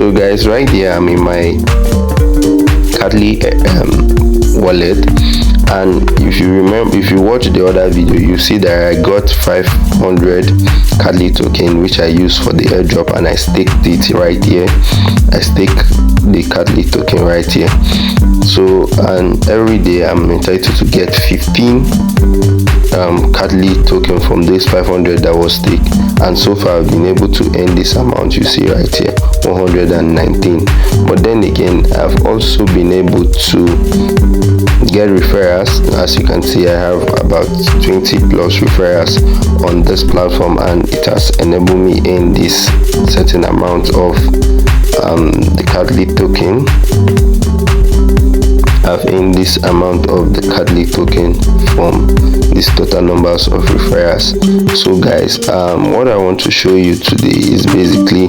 So guys, right here I'm in my CATYLY wallet, and if you watch the other video, you see that I got 500 CATYLY token, which I use for the airdrop, and I staked it right here. I stake the CATYLY token right here. So, and every day I'm entitled to get 15 CATYLY token from this 500 that was staked, and so far I've been able to earn this amount you see right here, 119. But then again, I've also been able to get referrals. As you can see, I have about 20 plus referrals on this platform, and it has enabled me in this certain amount of the CATYLY token. I've earned this amount of the CATYLY token from these total numbers of referrals. So guys, what I want to show you today is basically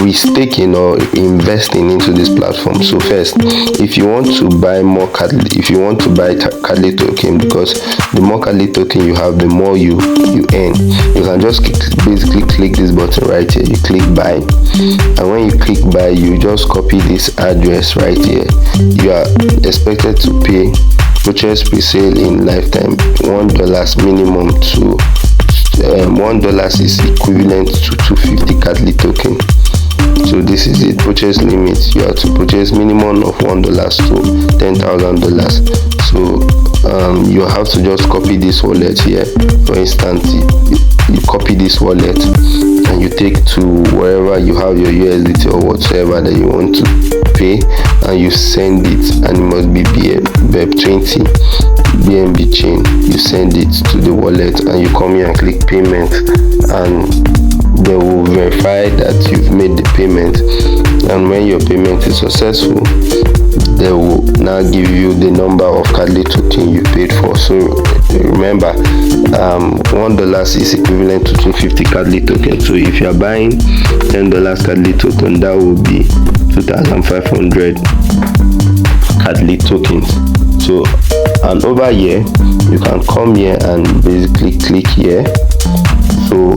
restaking or investing into this platform. So first, if you want to buy more CATYLY, if you want to buy CATYLY token, because the more CATYLY token you have, the more you earn, you can just basically click this button right here. You click buy, and when you click buy, you just copy this address right here. You are expected to pay purchase presale in lifetime $1 minimum to $1 is equivalent to 250 CATYLY token. So this is it. Purchase limit, you have to purchase minimum of $1 to $10,000. So you have to just copy this wallet here. For instance, you copy this wallet and you take to wherever you have your USDT or whatever that you want to pay, and you send it, and it must be BEP20 BNB chain. You send it to the wallet, and you come here and click payment, and they will verify that you've made the payment. And when your payment is successful, they will now give you the number of CATYLY token you paid for. So remember, $1 is equivalent to 250 CATYLY token. So if you are buying $10 CATYLY token, that will be 2,500 CATYLY tokens. So, and over here you can come here and basically click here. So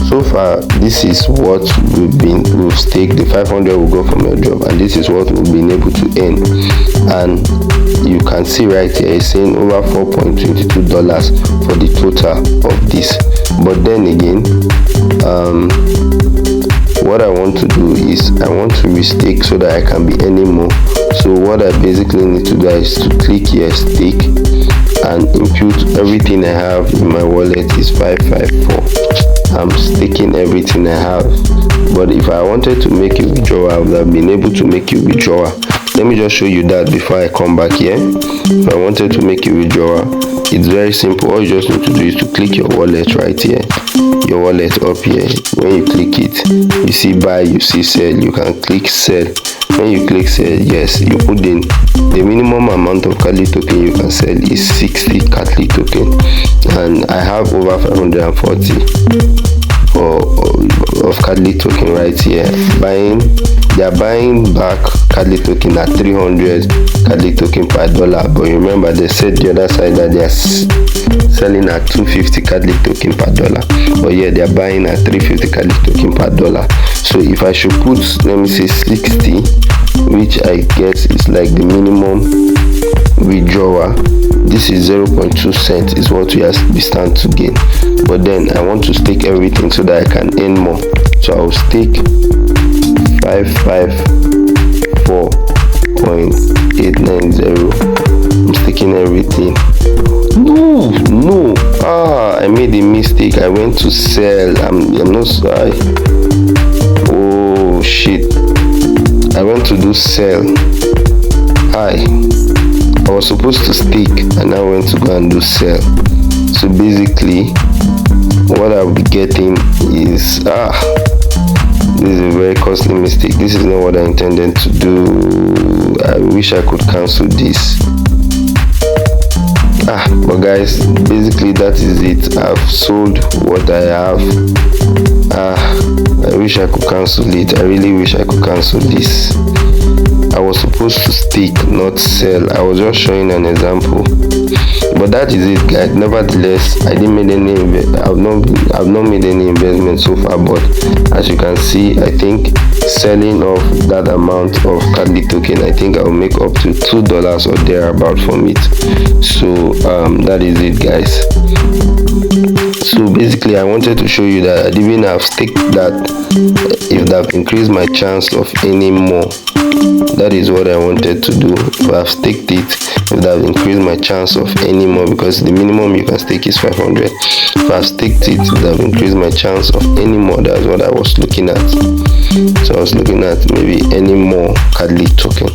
so far this is what we've staked. The 500 will go from your job, and this is what we've been able to earn. And you can see right here it's saying over $4.22 for the total of this. But then again, what I want to do is I want to restake so that I can be earning more. So what I basically need to do is to click here, stake, and input everything I have in my wallet is 554. I'm staking everything I have. But if I wanted to make you withdraw, I would have been able to make you withdraw. Let me just show you that before I come back here. If I wanted to make you withdraw, it's very simple. All you just need to do is to click your wallet right here, your wallet up here. When you click it, you see buy, you see sell. You can click sell. When you click sell, yes, you put in the minimum amount of CATYLY token you can sell is 60 CATYLY token, and I have over 540 of CATYLY token right here. They are buying back CATYLY token at 300 CATYLY token per dollar. But remember, they said the other side that they are selling at 250 CATYLY token per dollar. But yeah, they are buying at 350 CATYLY token per dollar. So if I should put, let me say 60, which I guess is like the minimum withdrawal, this is 0.2 cents is what we stand to gain. But then I want to stake everything so that I can earn more. So I will stake 554.890. I'm staking everything. No, I made a mistake. I went to sell. I'm not sorry. Oh shit, I went to do sell. I was supposed to stake, and I went to go and do sell. So basically what I'll be getting is this is a very costly mistake. This is not what I intended to do. I wish I could cancel this. But guys, basically that is it. I've sold what I have. I wish I could cancel it. I really wish I could cancel this. I was supposed to stake, not sell. I was just showing an example, but that is it, guys. Nevertheless, I've not made any investment so far, but as you can see, I think selling off that amount of CATYLY token, I think I'll make up to $2 or thereabout from it. So that is it, guys. So basically, I wanted to show you that even I've staked that, if that increased my chance of any more. That is what I wanted to do. If I've staked it, if that increased my chance of any more, because the minimum you can stake is 500. If I've staked it, that have increased my chance of any more. That's what I was looking at. So I was looking at maybe any more CATYLY token.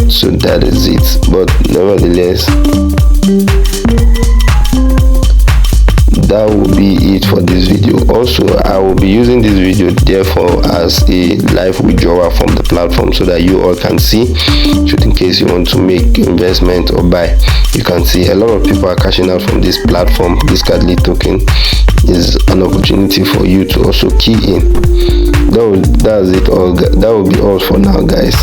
So that is it. But nevertheless, that will be it for this video. Also, I will be using this video therefore as a live withdrawal from the platform, so that you all can see, should in case you want to make investment or buy, you can see. A lot of people are cashing out from this platform. This CATYLY token is an opportunity for you to also key in. That's it all. That will be all for now, guys.